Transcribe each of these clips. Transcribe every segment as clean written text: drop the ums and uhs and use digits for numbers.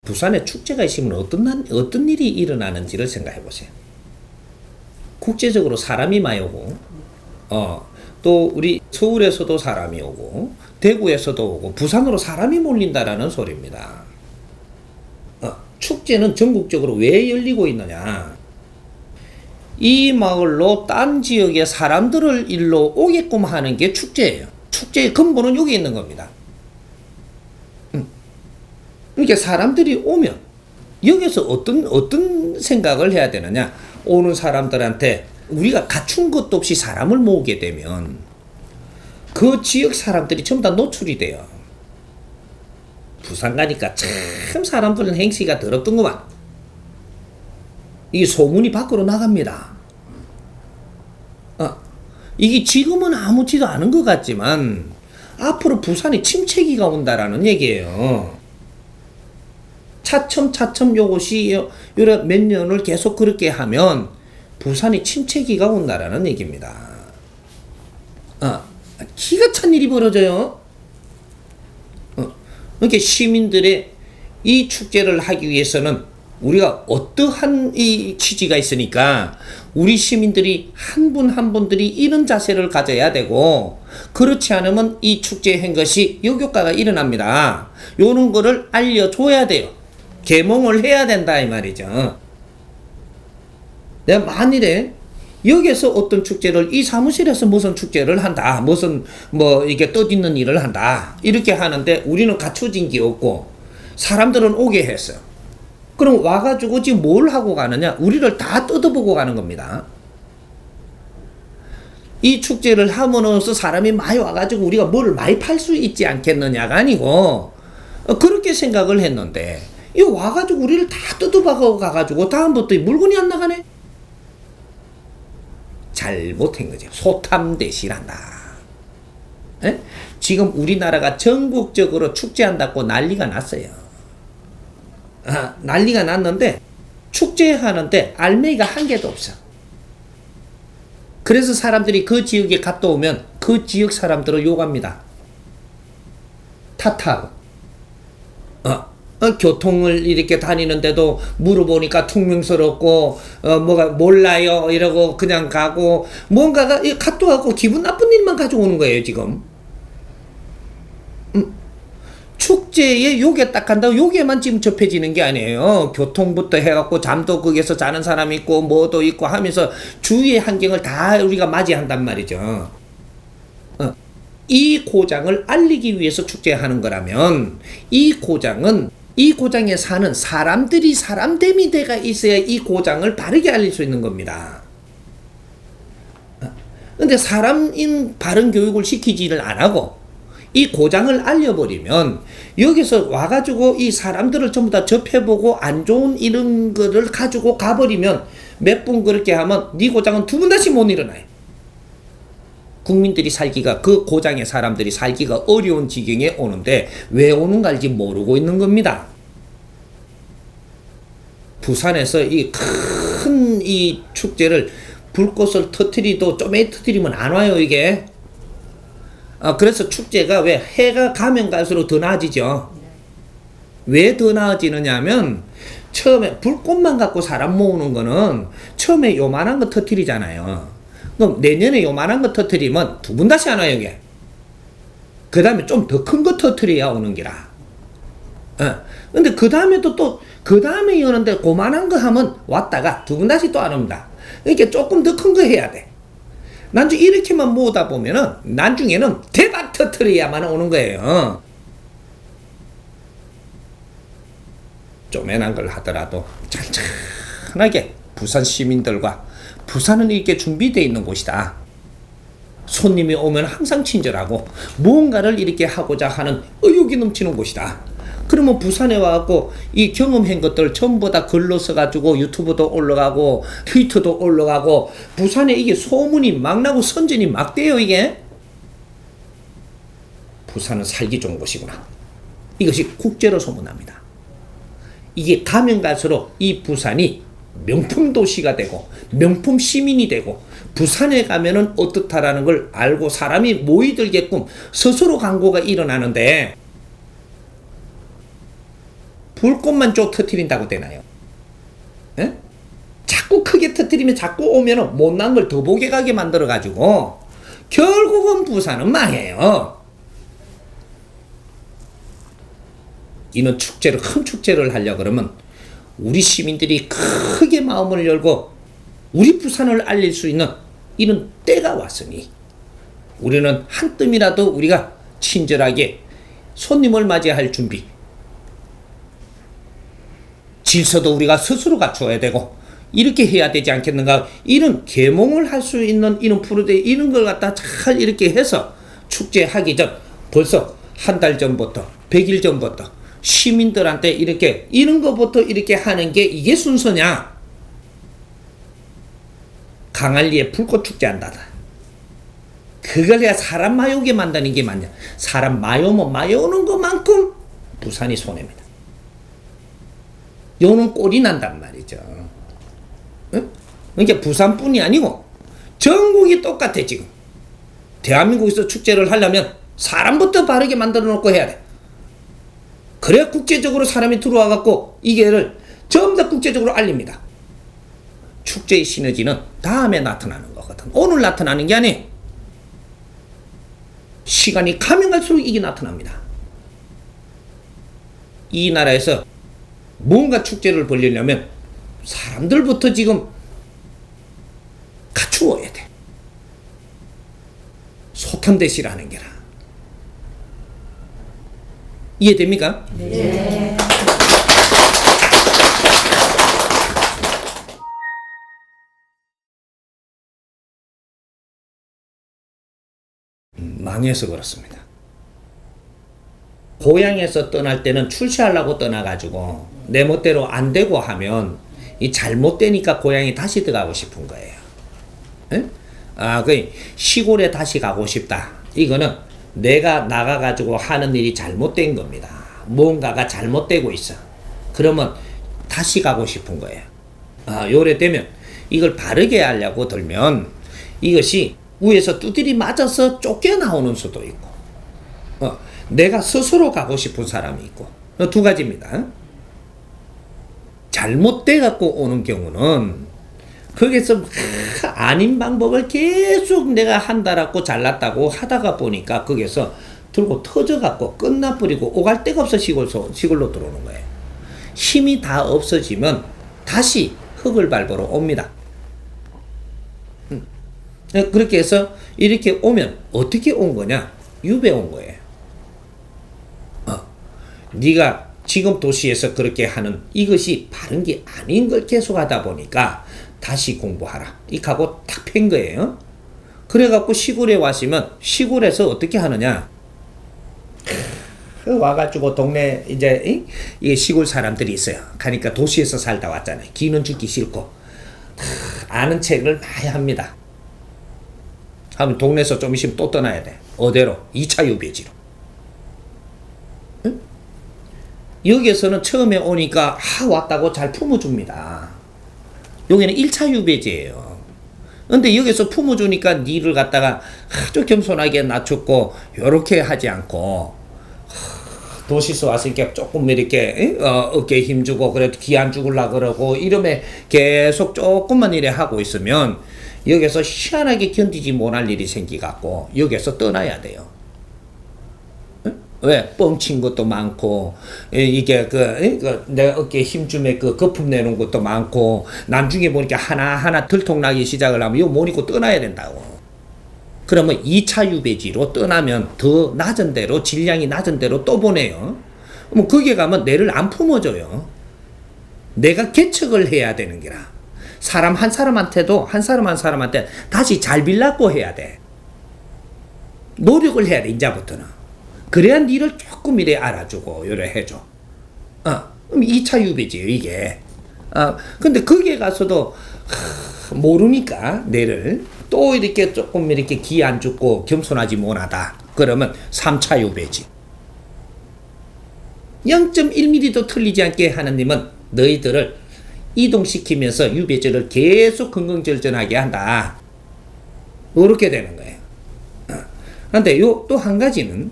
부산에 축제가 있으면 어떤 일이 일어나는지를 생각해 보세요. 국제적으로 사람이 많이 오고, 또 우리 서울에서도 사람이 오고, 대구에서도 오고, 부산으로 사람이 몰린다라는 소리입니다. 축제는 전국적으로 왜 열리고 있느냐? 이 마을로 딴 지역의 사람들을 일로 오게끔 하는 게 축제예요. 축제의 근본은 여기 있는 겁니다. 그러니까 사람들이 오면 여기서 어떤 생각을 해야 되느냐? 오는 사람들한테 우리가 갖춘 것도 없이 사람을 모으게 되면 그 지역 사람들이 전부 다 노출이 돼요. 부산 가니까 참 사람들은 행시가 더럽던구만. 이 소문이 밖으로 나갑니다. 이게 지금은 아무렇지도 않은 것 같지만 앞으로 부산에 침체기가 온다라는 얘기예요. 차츰 요것이 몇 년을 계속 그렇게 하면 부산에 침체기가 온다라는 얘기입니다. 기가 찬 일이 벌어져요. 그러니까 시민들의 이 축제를 하기 위해서는 우리가 어떠한 이 취지가 있으니까 우리 시민들이 한 분 한 분들이 이런 자세를 가져야 되고, 그렇지 않으면 이 축제에 한 것이 역효과가 일어납니다. 요런 거를 알려줘야 돼요. 계몽을 해야 된다 이 말이죠. 내가 만일에 여기서 어떤 축제를, 이 사무실에서 무슨 축제를 한다, 무슨 이게 뜻있는 일을 한다 이렇게 하는데 우리는 갖춰진 게 없고 사람들은 오게 했어요. 그럼 와가지고 지금 뭘 하고 가느냐? 우리를 다 뜯어보고 가는 겁니다. 이 축제를 함으로써 사람이 많이 와가지고 우리가 뭐를 많이 팔 수 있지 않겠느냐가 아니고, 그렇게 생각을 했는데 이 와가지고 우리를 다 뜯어박아 가가지고 다음부터 물건이 안 나가네? 잘못한 거죠. 소탐대실한다. 지금 우리나라가 전국적으로 축제한다고 난리가 났어요. 난리가 났는데 축제하는데 알맹이가 한 개도 없어. 그래서 사람들이 그 지역에 갔다 오면 그 지역 사람들을 욕합니다. 탓하고. 교통을 이렇게 다니는데도 물어보니까 퉁명스럽고 뭐가 몰라요 이러고 그냥 가고, 뭔가가 갔다 와고 기분 나쁜 일만 가져오는 거예요 지금. 축제에 요게 딱 간다고 요게만 지금 접해지는 게 아니에요. 교통부터 해갖고 잠도 거기서 자는 사람 있고 뭐도 있고 하면서 주위의 환경을 다 우리가 맞이한단 말이죠. 이 고장을 알리기 위해서 축제하는 거라면 이 고장에 사는 사람들이 사람됨이 돼가 있어야 이 고장을 바르게 알릴 수 있는 겁니다. 근데 사람인 바른 교육을 시키지를 안 하고 이 고장을 알려버리면 여기서 와가지고 이 사람들을 전부 다 접해보고 안 좋은 이런 거를 가지고 가버리면 몇 분 그렇게 하면 네 고장은 두 번 다시 못 일어나요. 국민들이 살기가, 그 고장의 사람들이 살기가 어려운 지경에 오는데 왜 오는가 알지 모르고 있는 겁니다. 부산에서 이 큰 이 축제를 불꽃을 터뜨리도 좀에 터뜨리면 안 와요 이게. 그래서 축제가 왜 해가 가면 갈수록 더 나아지죠. 왜 더 나아지느냐 하면 처음에 불꽃만 갖고 사람 모으는 거는 처음에 요만한 거 터뜨리잖아요. 그럼 내년에 요만한 거 터뜨리면 두 번 다시 안 와요 이게. 그 다음에 좀 더 큰 거 터뜨려야 오는 기라. 근데 그 다음에 그 다음에 오는데 그만한 거 하면 왔다가 두 번 다시 또 안 옵니다. 그러니까 조금 더 큰 거 해야 돼. 난중 이렇게만 모으다 보면은 나중에는 대박 터뜨려야만 오는 거예요. 쪼매난 걸 하더라도 찬찬하게 부산 시민들과, 부산은 이렇게 준비되어 있는 곳이다. 손님이 오면 항상 친절하고 무언가를 이렇게 하고자 하는 의욕이 넘치는 곳이다. 그러면 부산에 와갖고 이 경험한 것들 전부 다 글로 써가지고 유튜브도 올라가고 트위터도 올라가고 부산에 이게 소문이 막 나고 선전이 막 돼요 이게. 부산은 살기 좋은 곳이구나. 이것이 국제로 소문납니다. 이게 가면 갈수록 이 부산이 명품 도시가 되고 명품 시민이 되고 부산에 가면은 어떻다라는 걸 알고 사람이 모이들게끔 스스로 광고가 일어나는데, 불꽃만 쭉 터뜨린다고 되나요? 예? 자꾸 크게 터뜨리면 자꾸 오면 못난 걸 더 보게 가게 만들어가지고 결국은 부산은 망해요. 이는 축제를, 큰 축제를 하려고 그러면 우리 시민들이 크게 마음을 열고 우리 부산을 알릴 수 있는 이런 때가 왔으니 우리는 한 뜸이라도 우리가 친절하게 손님을 맞이할 준비, 질서도 우리가 스스로 갖춰야 되고 이렇게 해야 되지 않겠는가. 이런 계몽을 할 수 있는 이런 프로데 이런 걸 갖다 잘 이렇게 해서 축제하기 전 벌써 한 달 전부터 100일 전부터 시민들한테 이렇게 이런 것부터 이렇게 하는 게 이게 순서냐. 강할리에 불꽃 축제 한다다. 그걸 해야 사람 마요게 만드는 게 맞냐. 사람 마요면 마요는 것만큼 부산이 손해입니다. 요는 꼴이 난단 말이죠. 응? 그러니까 부산뿐이 아니고 전국이 똑같아. 지금 대한민국에서 축제를 하려면 사람부터 바르게 만들어 놓고 해야 돼. 그래야 국제적으로 사람이 들어와 갖고 이게를 전부 다 국제적으로 알립니다. 축제의 시너지는 다음에 나타나는 거거든. 오늘 나타나는 게 아니. 시간이 가면 갈수록 이게 나타납니다. 이 나라에서 뭔가 축제를 벌리려면 사람들부터 지금 갖추어야 돼. 소탐대시라는 게라. 이해됩니까? 네. 망해서 그렇습니다. 고향에서 떠날 때는 출세하려고 떠나가지고 내 멋대로 안 되고 하면 이 잘못되니까 고향에 다시 들어가고 싶은 거예요. 에? 그 시골에 다시 가고 싶다. 이거는 내가 나가가지고 하는 일이 잘못된 겁니다. 뭔가가 잘못되고 있어. 그러면 다시 가고 싶은 거예요. 요래 되면 이걸 바르게 하려고 들면 이것이 위에서 두드리 맞아서 쫓겨나오는 수도 있고, 내가 스스로 가고 싶은 사람이 있고, 두 가지입니다. 잘못돼 갖고 오는 경우는 거기서 아닌 방법을 계속 내가 한다라고 잘났다고 하다가 보니까 거기서 들고 터져 갖고 끝나버리고 오갈 데가 없어 시골로 들어오는 거예요. 힘이 다 없어지면 다시 흙을 밟으러 옵니다. 그렇게 해서 이렇게 오면 어떻게 온 거냐? 유배 온 거예요. 네가 지금 도시에서 그렇게 하는 이것이 바른 게 아닌 걸 계속 하다 보니까 다시 공부하라. 이 각오 딱 팬 거예요. 그래갖고 시골에 왔으면 시골에서 어떻게 하느냐? 와가지고 동네 이제 이 시골 사람들이 있어요. 가니까 도시에서 살다 왔잖아요. 기는 죽기 싫고 아는 책을 많이 합니다. 하면 동네에서 좀 있으면 또 떠나야 돼. 어디로? 2차 유배지로. 응? 여기에서는 처음에 오니까 왔다고 잘 품어줍니다. 여기는 1차 유배지예요. 근데 여기서 품어주니까 니를 갖다가 아주 겸손하게 낮췄고 요렇게 하지 않고 도시에서 왔으니까 조금 이렇게 어깨에 힘주고 그래도 기 안 죽으려고 그러고 이러면 계속 조금만 이래 하고 있으면 여기서 희한하게 견디지 못할 일이 생기갖고 여기서 떠나야 돼요. 왜? 뻥친 것도 많고 이게 내가 어깨에 힘주면 그 거품 내는 것도 많고 나중에 보니까 하나하나 들통나기 시작을 하면 이거 못 입고 떠나야 된다고. 그러면 2차 유배지로 떠나면 더 낮은 데로 질량이 낮은 데로 또 보내요. 그럼 거기에 가면 내를 안 품어줘요. 내가 개척을 해야 되는 게라. 사람 한 사람한테도 한 사람한테 다시 잘 빌라고 해야 돼. 노력을 해야 돼. 이제부터는. 그래야 니를 조금 이래 알아주고 요래 해줘. 그럼 2차 유배지요 이게. 근데 거기에 가서도 모르니까 내를 또 이렇게 조금 이렇게 기 안 죽고 겸손하지 못하다. 그러면 3차 유배지. 0.1mm도 틀리지 않게 하느님은 너희들을 이동시키면서 유배지를 계속 긍긍절전하게 한다. 이렇게 되는 거예요. 그런데 요 또 한 가지는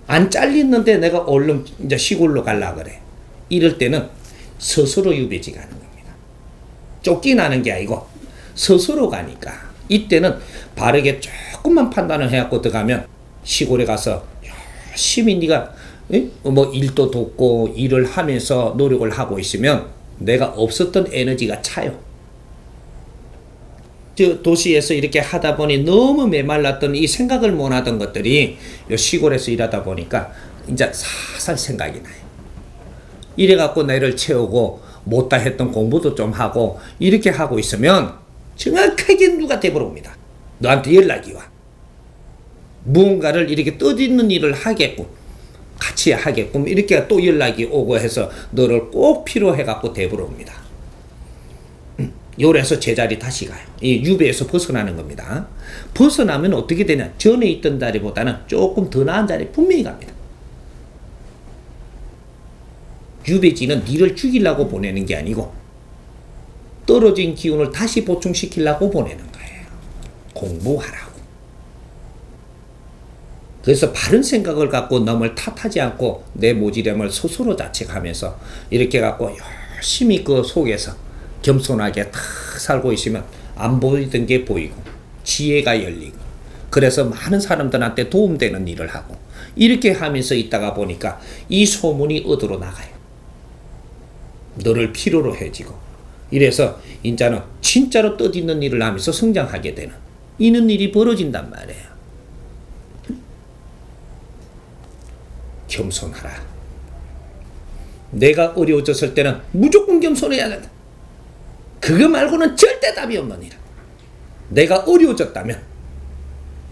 안 잘리는데 내가 얼른 이제 시골로 갈라 그래. 이럴 때는 스스로 유배지 가는 겁니다. 쫓기나는 게 아니고 스스로 가니까 이때는 바르게 조금만 판단을 해갖고 들어가면 시골에 가서 열심히 네가 뭐 일도 돕고 일을 하면서 노력을 하고 있으면 내가 없었던 에너지가 차요. 저 도시에서 이렇게 하다 보니 너무 메말랐던 이 생각을 못 하던 것들이 시골에서 일하다 보니까 이제 살살 생각이 나요. 이래갖고 내를 채우고 못다 했던 공부도 좀 하고 이렇게 하고 있으면 정확하게 누가 되버립니다. 너한테 연락이 와. 무언가를 이렇게 뜻있는 일을 하게끔 같이 하게끔 이렇게 또 연락이 오고 해서 너를 꼭 필요해갖고 되버립니다. 요래서 제자리 다시 가요. 이 유배에서 벗어나는 겁니다. 벗어나면 어떻게 되냐? 전에 있던 자리보다는 조금 더 나은 자리 분명히 갑니다. 유배지는 니를 죽이려고 보내는 게 아니고 떨어진 기운을 다시 보충시키려고 보내는 거예요. 공부하라고. 그래서 바른 생각을 갖고 남을 탓하지 않고 내 모지됨을 스스로 자책하면서 이렇게 갖고 열심히 그 속에서 겸손하게 탁 살고 있으면 안 보이던 게 보이고 지혜가 열리고 그래서 많은 사람들한테 도움되는 일을 하고 이렇게 하면서 있다가 보니까 이 소문이 어디로 나가요. 너를 필요로 해지고 이래서 인자는 진짜로 뜻있는 일을 하면서 성장하게 되는 이런 일이 벌어진단 말이에요. 겸손하라. 내가 어려워졌을 때는 무조건 겸손해야 된다. 그거 말고는 절대 답이 없느니라. 내가 어려워졌다면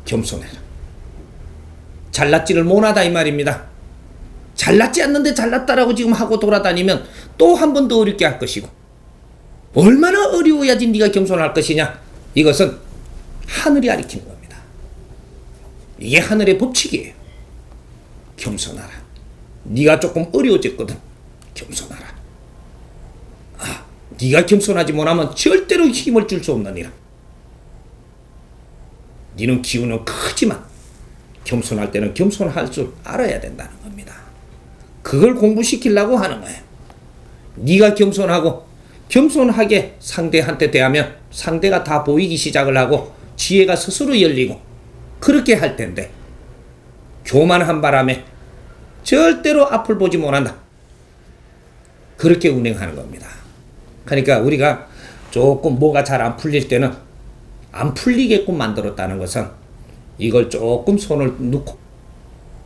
겸손해라. 잘났지를 못하다 이 말입니다. 잘났지 않는데 잘났다라고 지금 하고 돌아다니면 또 한 번 더 어렵게 할 것이고 얼마나 어려워야지 네가 겸손할 것이냐. 이것은 하늘이 가리키는 겁니다. 이게 하늘의 법칙이에요. 겸손하라. 네가 조금 어려워졌거든. 겸손하라. 네가 겸손하지 못하면 절대로 힘을 줄 수 없느니라. 네는 기운은 크지만 겸손할 때는 겸손할 줄 알아야 된다는 겁니다. 그걸 공부시키려고 하는 거예요. 네가 겸손하고 겸손하게 상대한테 대하면 상대가 다 보이기 시작을 하고 지혜가 스스로 열리고 그렇게 할 텐데 교만한 바람에 절대로 앞을 보지 못한다. 그렇게 운행하는 겁니다. 그러니까 우리가 조금 뭐가 잘 안 풀릴 때는 안 풀리게끔 만들었다는 것은 이걸 조금 손을 넣고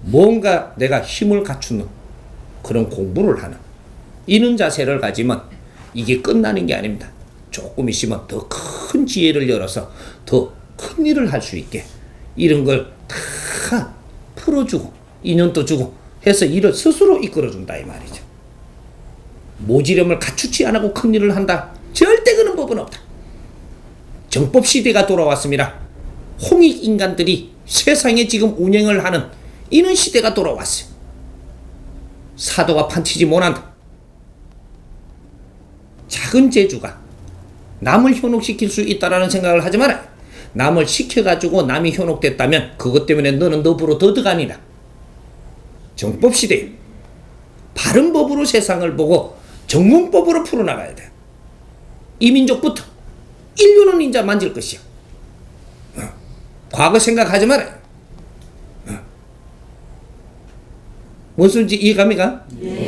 뭔가 내가 힘을 갖추는 그런 공부를 하는 이런 자세를 가지면 이게 끝나는 게 아닙니다. 조금 있으면 더 큰 지혜를 열어서 더 큰 일을 할 수 있게 이런 걸 다 풀어주고 인연도 주고 해서 일을 스스로 이끌어준다 이 말이죠. 모지름을 갖추지 않고 큰 일을 한다. 절대 그런 법은 없다. 정법 시대가 돌아왔습니다. 홍익 인간들이 세상에 지금 운행을 하는 이런 시대가 돌아왔어요. 사도가 판치지 못한다. 작은 재주가 남을 현혹시킬 수 있다라는 생각을 하지 마라. 남을 시켜가지고 남이 현혹됐다면 그것 때문에 너는 너부로 더 들어가니라. 정법 시대에 바른 법으로 세상을 보고 정공법으로 풀어나가야 돼. 이 민족부터 인류는 인자 만질 것이야. 과거 생각하지 마라. 무슨 이해감이 가? 네.